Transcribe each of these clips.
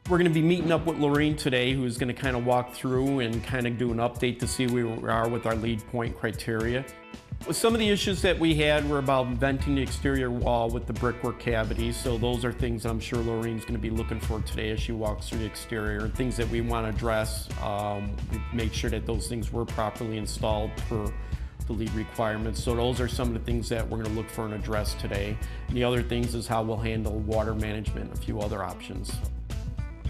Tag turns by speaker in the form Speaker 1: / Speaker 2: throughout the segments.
Speaker 1: We're going to be meeting up with Laureen today, who's going to kind of walk through and kind of do an update to see where we are with our LEED point criteria. Some of the issues that we had were about venting the exterior wall with the brickwork cavities, so those are things I'm sure Laureen's going to be looking for today as she walks through the exterior, and things that we want to address, make sure that those things were properly installed per the LEED requirements. So those are some of the things that we're going to look for and address today. And the other things is how we'll handle water management and a few other options.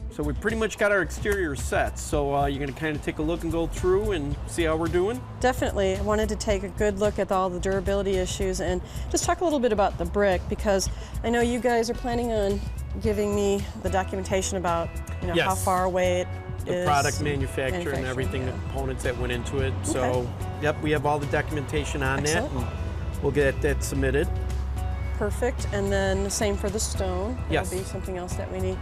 Speaker 1: So we pretty much got our exterior set. So you're going to kind of take a look and go through and see how we're doing?
Speaker 2: Definitely. I wanted to take a good look at all the durability issues and just talk a little bit about the brick, because I know you guys are planning on giving me the documentation about
Speaker 1: Yes.
Speaker 2: how far away it
Speaker 1: the
Speaker 2: is.
Speaker 1: Product manufacturer and everything,
Speaker 2: yeah.
Speaker 1: the components that went into it.
Speaker 2: Okay.
Speaker 1: So, yep, we have all the documentation on
Speaker 2: Excellent.
Speaker 1: that, and we'll get that submitted.
Speaker 2: Perfect. And then the same for the stone.
Speaker 1: Yes.
Speaker 2: That'll be something else that we need.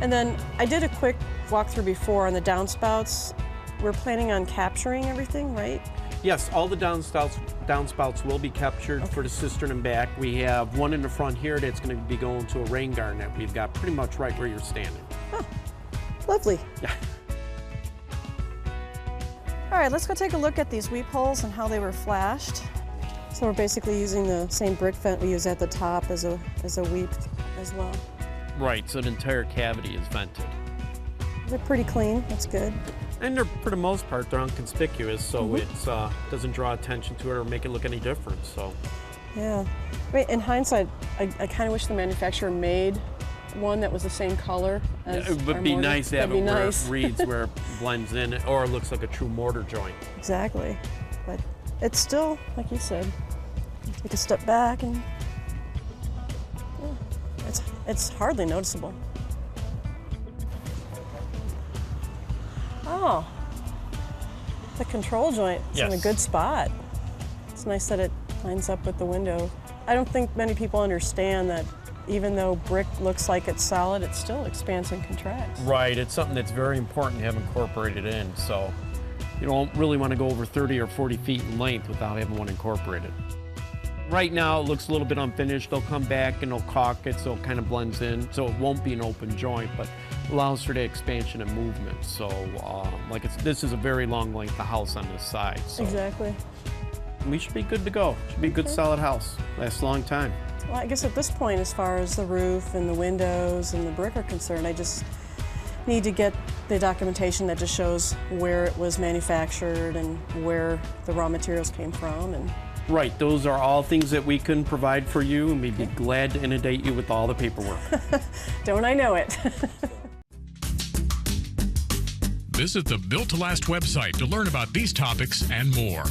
Speaker 2: And then I did a quick walkthrough before on the downspouts. We're planning on capturing everything, right?
Speaker 1: Yes, all the downspouts will be captured for the cistern and back. We have one in the front here that's going to be going to a rain garden that we've got pretty much right where you're standing.
Speaker 2: Oh, lovely.
Speaker 1: Yeah.
Speaker 2: All right, let's go take a look at these weep holes and how they were flashed. So we're basically using the same brick vent we use at the top as a weep as well.
Speaker 1: Right, so the entire cavity is vented.
Speaker 2: They're pretty clean, that's good.
Speaker 1: And they're, for the most part, they're unconspicuous, so it doesn't draw attention to it or make it look any different, so.
Speaker 2: Yeah. Wait, in hindsight, I kind of wish the manufacturer made one that was the same color as
Speaker 1: It would
Speaker 2: our
Speaker 1: be
Speaker 2: mortar.
Speaker 1: nice to have
Speaker 2: That'd
Speaker 1: it
Speaker 2: be
Speaker 1: where
Speaker 2: nice.
Speaker 1: it reads, where it blends in, or it looks like a true mortar joint.
Speaker 2: Exactly. But it's still, like you said, take a step back and it's hardly noticeable. Oh, the control joint is in a good spot. It's nice that it lines up with the window. I don't think many people understand that even though brick looks like it's solid, it still expands and contracts.
Speaker 1: Right, it's something that's very important to have incorporated in, so you don't really want to go over 30 or 40 feet in length without having one incorporated. Right now it looks a little bit unfinished. They'll come back and they'll caulk it so it kind of blends in, so it won't be an open joint, but allows for the expansion and movement. So this is a very long length of house on this side. So
Speaker 2: Exactly.
Speaker 1: we should be good to go. Should be a good solid house. Lasts a long time.
Speaker 2: Well, I guess at this point, as far as the roof and the windows and the brick are concerned, I just need to get the documentation that just shows where it was manufactured and where the raw materials came from. And
Speaker 1: Right, those are all things that we can provide for you, and we'd be glad to inundate you with all the paperwork.
Speaker 2: don't I know it?
Speaker 3: Visit the Built to Last website to learn about these topics and more.